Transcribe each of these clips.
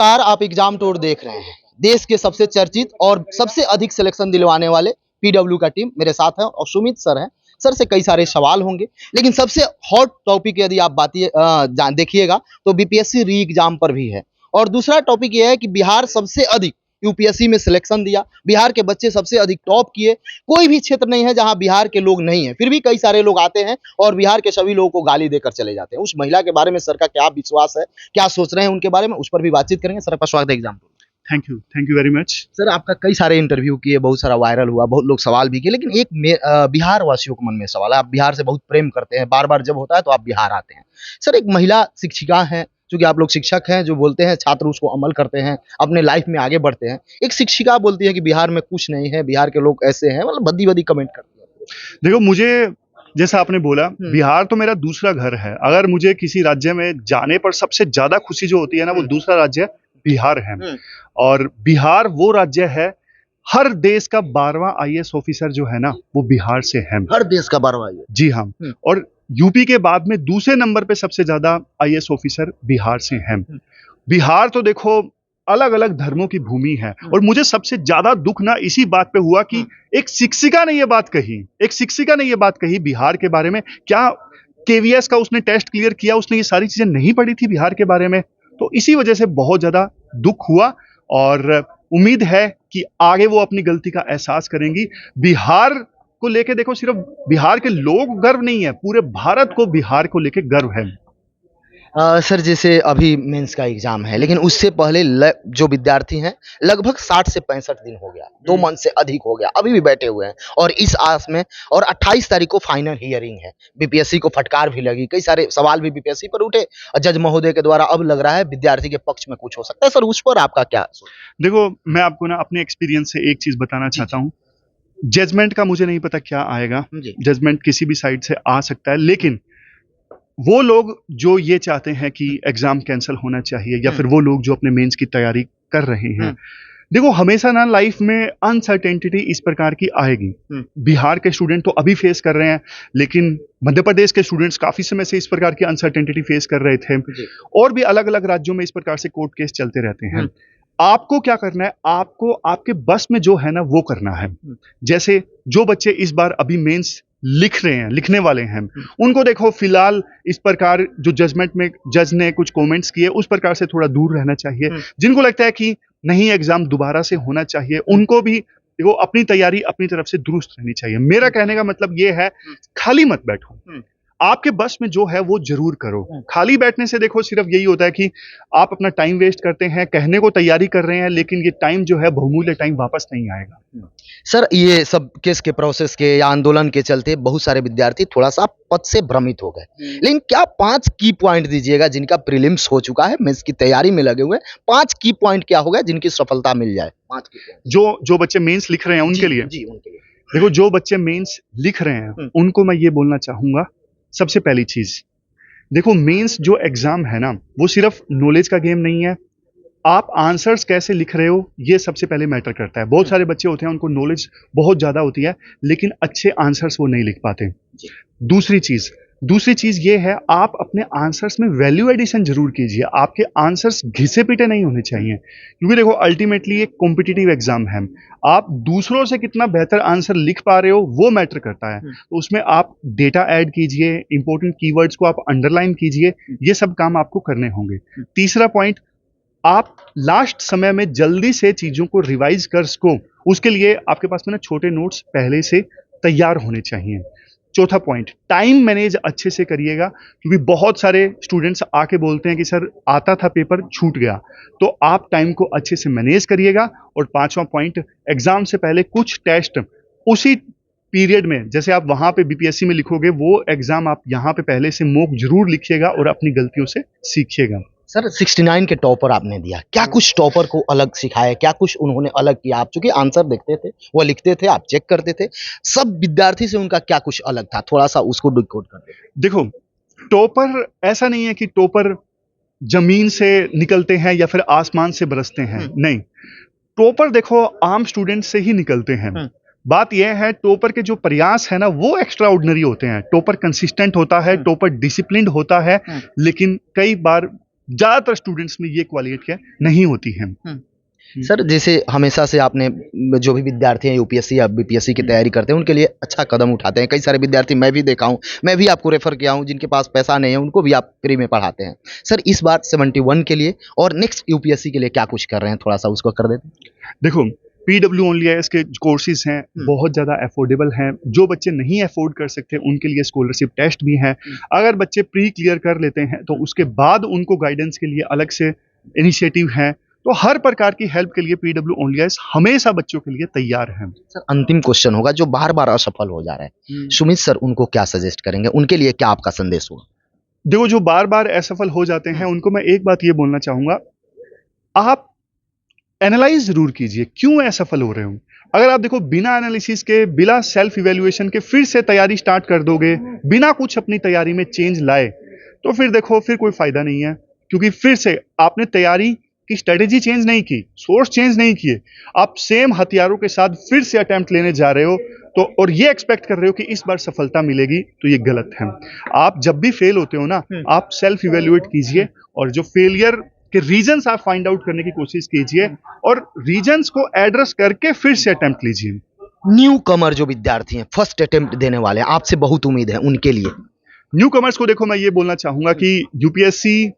नमस्कार, आप exam tour देख रहे हैं। देश के सबसे चर्चित और सबसे अधिक सिलेक्शन दिलवाने वाले पीडब्ल्यू का टीम मेरे साथ है और सुमित सर हैं। सर से कई सारे सवाल होंगे, लेकिन सबसे हॉट टॉपिक यदि आप देखिएगा तो बीपीएससी री एग्जाम पर भी है। और दूसरा टॉपिक ये है कि बिहार सबसे अधिक यूपीएससी में सिलेक्शन दिया, बिहार के बच्चे सबसे अधिक टॉप किए। कोई भी क्षेत्र नहीं है जहां बिहार के लोग नहीं है, फिर भी कई सारे लोग आते हैं और बिहार के सभी लोगों को गाली देकर चले जाते हैं। उस महिला के बारे में सर का क्या विश्वास है, क्या सोच रहे हैं उनके बारे में, उस पर भी बातचीत करेंगे। सर आपका स्वागत है exam. Thank you very much. Sir आपका कई सारे इंटरव्यू किए, बहुत सारा वायरल हुआ, बहुत लोग सवाल भी किए, लेकिन बिहार वासियों के मन में सवाल है। आप बिहार से बहुत प्रेम करते हैं, बार बार जब होता है तो आप बिहार आते हैं। सर एक महिला शिक्षिका हैं, चूंकि आप लोग शिक्षक हैं, जो बोलते हैं छात्र उसको अमल करते हैं, अपने लाइफ में आगे बढ़ते हैं। एक शिक्षिका बोलती है कि बिहार में कुछ नहीं है, बिहार के लोग ऐसे हैं, मतलब बदी बदी कमेंट करती है। देखो, मुझे जैसा आपने बोला, बिहार तो मेरा दूसरा घर है। अगर मुझे किसी राज्य में जाने पर सबसे ज्यादा खुशी जो होती है ना, वो दूसरा राज्य बिहार है। और बिहार वो राज्य है, हर देश का 12वां आईएएस ऑफिसर जो है ना, वो बिहार से है। हर देश का 12वां। जी हाँ। और यूपी के बाद में दूसरे नंबर पे सबसे ज्यादा आईएएस ऑफिसर बिहार से हैं। बिहार तो देखो अलग अलग धर्मों की भूमि है। और मुझे सबसे ज्यादा दुख ना इसी बात पे हुआ कि एक शिक्षिका ने ये बात कही बिहार के बारे में। क्या केवीएस का उसने टेस्ट क्लियर किया? उसने ये सारी चीजें नहीं पढ़ी थी बिहार के बारे में? तो इसी वजह से बहुत ज्यादा दुख हुआ और उम्मीद है कि आगे वो अपनी गलती का एहसास करेंगी। बिहार को लेके देखो, सिर्फ बिहार के लोग गर्व नहीं है, पूरे भारत को बिहार को लेके गर्व है। सर जैसे अभी मेंस का एग्जाम है, लेकिन उससे पहले जो विद्यार्थी हैं लगभग 60 से 65 दिन हो गया, 2 मंथ से अधिक हो गया, अभी भी बैठे हुए हैं और इस आस में। और 28 तारीख को फाइनल हियरिंग है। बीपीएससी को फटकार भी लगी, कई सारे सवाल भी बीपीएससी पर उठे और जज महोदय के द्वारा अब लग रहा है विद्यार्थी के पक्ष में कुछ हो सकता है। सर उस पर आपका क्या? देखो, मैं आपको ना अपने एक्सपीरियंस से एक चीज बताना चाहता हूँ। जजमेंट का मुझे नहीं पता क्या आएगा, जजमेंट किसी भी साइड से आ सकता है, लेकिन वो लोग जो ये चाहते हैं कि एग्जाम कैंसिल होना चाहिए, या फिर वो लोग जो अपने मेंस की तैयारी कर रहे हैं, देखो हमेशा ना लाइफ में अनसर्टेनिटी इस प्रकार की आएगी। बिहार के स्टूडेंट तो अभी फेस कर रहे हैं, लेकिन मध्य प्रदेश के स्टूडेंट्स काफी समय से इस प्रकार की अनसर्टेनिटी फेस कर रहे थे। और भी अलग अलग राज्यों में इस प्रकार से कोर्ट केस चलते रहते हैं। आपको क्या करना है? आपको आपके बस में जो है ना वो करना है। जैसे जो बच्चे इस बार अभी मेंस लिखने वाले हैं, उनको देखो फिलहाल इस प्रकार जो जजमेंट में जज ने कुछ कमेंट्स किए उस प्रकार से थोड़ा दूर रहना चाहिए। जिनको लगता है कि नहीं एग्जाम दोबारा से होना चाहिए, उनको भी देखो अपनी तैयारी अपनी तरफ से दुरुस्त रहनी चाहिए। मेरा कहने का मतलब ये है, खाली मत बैठो, आपके बस में जो है वो जरूर करो। खाली बैठने से देखो सिर्फ यही होता है कि आप अपना टाइम वेस्ट करते हैं, कहने को तैयारी कर रहे हैं, लेकिन ये टाइम जो है बहुमूल्य टाइम वापस नहीं आएगा। सर ये सब केस के प्रोसेस के या आंदोलन के चलते बहुत सारे विद्यार्थी थोड़ा सा पद से भ्रमित हो गए, लेकिन क्या 5 की पॉइंट दीजिएगा जिनका प्रीलिम्स हो चुका है, मेंस की तैयारी में लगे हुए हैं, 5 की पॉइंट क्या होगा जिनकी सफलता मिल जाए? 5 की पॉइंट जो बच्चे मेंस लिख रहे हैं उनके लिए। जी उनके लिए। देखो, जो बच्चे मेंस लिख रहे हैं उनको मैं ये बोलना चाहूंगा, सबसे पहली चीज देखो, मेंस जो एग्जाम है ना, वो सिर्फ नॉलेज का गेम नहीं है। आप आंसर्स कैसे लिख रहे हो ये सबसे पहले मैटर करता है। बहुत सारे बच्चे होते हैं, उनको नॉलेज बहुत ज्यादा होती है, लेकिन अच्छे आंसर्स वो नहीं लिख पाते। दूसरी चीज ये है, आप अपने आंसर्स में वैल्यू एडिशन जरूर कीजिए। आपके आंसर्स घिसे पिटे नहीं होने चाहिए, क्योंकि देखो अल्टीमेटली एक कॉम्पिटिटिव एग्जाम है। आप दूसरों से कितना बेहतर आंसर लिख पा रहे हो वो मैटर करता है। तो उसमें आप डेटा ऐड कीजिए, इंपॉर्टेंट कीवर्ड्स को आप अंडरलाइन कीजिए, ये सब काम आपको करने होंगे। तीसरा पॉइंट, आप लास्ट समय में जल्दी से चीजों को रिवाइज कर सको, उसके लिए आपके पास में ना छोटे नोट्स पहले से तैयार होने चाहिए। चौथा पॉइंट, टाइम मैनेज अच्छे से करिएगा, क्योंकि बहुत सारे स्टूडेंट्स आके बोलते हैं कि सर आता था पेपर छूट गया। तो आप टाइम को अच्छे से मैनेज करिएगा। और पांचवा पॉइंट, एग्जाम से पहले कुछ टेस्ट उसी पीरियड में, जैसे आप वहां पे बीपीएससी में लिखोगे, वो एग्जाम आप यहाँ पे पहले से मॉक जरूर लिखिएगा और अपनी गलतियों से सीखिएगा। सर 69 के टॉपर आपने दिया, क्या कुछ टॉपर को अलग सिखाया, क्या कुछ उन्होंने अलग किया? आप चूंकि आंसर देखते थे, वो लिखते थे, आप चेक करते थे, सब विद्यार्थी से उनका क्या कुछ अलग था? थोड़ा सा उसको डिकोड कर दे। देखो, टॉपर ऐसा नहीं है कि टॉपर जमीन से निकलते हैं या फिर आसमान से बरसते हैं, नहीं। टॉपर देखो आम स्टूडेंट से ही निकलते हैं। बात यह है, टॉपर के जो प्रयास है ना वो एक्स्ट्रा ऑर्डिनरी होते हैं। टॉपर कंसिस्टेंट होता है, टॉपर डिसिप्लिन्ड होता है, लेकिन कई बार ज्यादातर स्टूडेंट्स में ये क्वालिटी नहीं होती है। सर जैसे हमेशा से आपने जो भी विद्यार्थी हैं यूपीएससी या बीपीएससी की तैयारी करते हैं उनके लिए अच्छा कदम उठाते हैं। कई सारे विद्यार्थी मैं भी देखा हूं, मैं भी आपको रेफर किया हूं, जिनके पास पैसा नहीं है उनको भी आप फ्री में पढ़ाते हैं। सर इस बार 71 के लिए और नेक्स्ट यूपीएससी के लिए क्या कुछ कर रहे हैं, थोड़ा सा उसको कर देते हैं। देखो पीडब्ल्यू ओनली आई के कोर्सेज हैं बहुत ज़्यादा अफोर्डेबल हैं। जो बच्चे नहीं अफोर्ड कर सकते उनके लिए स्कॉलरशिप टेस्ट भी है। अगर बच्चे प्री क्लियर कर लेते हैं तो उसके बाद उनको गाइडेंस के लिए अलग से इनिशिएटिव है। तो हर प्रकार की हेल्प के लिए पीडब्ल्यू ओनली आई हमेशा बच्चों के लिए तैयार है। सर अंतिम क्वेश्चन होगा, जो बार बार असफल हो जा रहा है, सुमित सर उनको क्या सजेस्ट करेंगे, उनके लिए क्या आपका संदेश होगा। देखो जो बार बार असफल हो जाते हैं उनको मैं एक बात ये बोलना चाहूंगा, आप एनालाइज जरूर कीजिए क्यों असफल हो रहे हो। अगर आप देखो बिना एनालिसिस के, बिना सेल्फ इवेल्युएशन के फिर से तैयारी स्टार्ट कर दोगे, बिना कुछ अपनी तैयारी में चेंज लाए, तो फिर देखो फिर कोई फायदा नहीं है। क्योंकि फिर से आपने तैयारी की स्ट्रेटेजी चेंज नहीं की, सोर्स चेंज नहीं किए, आप सेम हथियारों के साथ फिर से अटेम्प्ट लेने जा रहे हो तो और ये एक्सपेक्ट कर रहे हो कि इस बार सफलता मिलेगी, तो ये गलत है। आप जब भी फेल होते हो ना, आप सेल्फ इवेल्युएट कीजिए और जो फेलियर के रीजंस आप फाइंड आउट करने की कोशिश कीजिए और रीजंस को एड्रेस करके फिर से अटेम्प्ट लीजिए। न्यू कमर जो विद्यार्थी हैं, फर्स्ट अटेम्प्ट देने वाले हैं, आपसे बहुत उम्मीद है उनके लिए। न्यू कमर्स को देखो मैं ये बोलना चाहूंगा कि यूपीएससी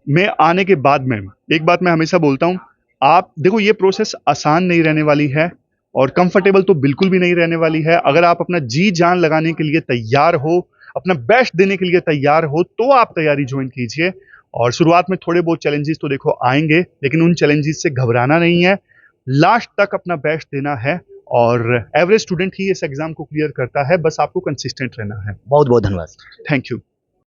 में आने के बाद में एक बात मैं हमेशा बोलता हूं, आप देखो ये प्रोसेस आसान नहीं रहने वाली है और कंफर्टेबल तो बिल्कुल भी नहीं रहने वाली है। अगर आप अपना जी जान लगाने के लिए तैयार हो, अपना बेस्ट देने के लिए तैयार हो, तो आप तैयारी ज्वाइन कीजिए। और शुरुआत में थोड़े बहुत चैलेंजेस तो देखो आएंगे, लेकिन उन चैलेंजेस से घबराना नहीं है, लास्ट तक अपना बेस्ट देना है और एवरेज स्टूडेंट ही इस एग्जाम को क्लियर करता है, बस आपको कंसिस्टेंट रहना है। बहुत बहुत धन्यवाद। Thank you.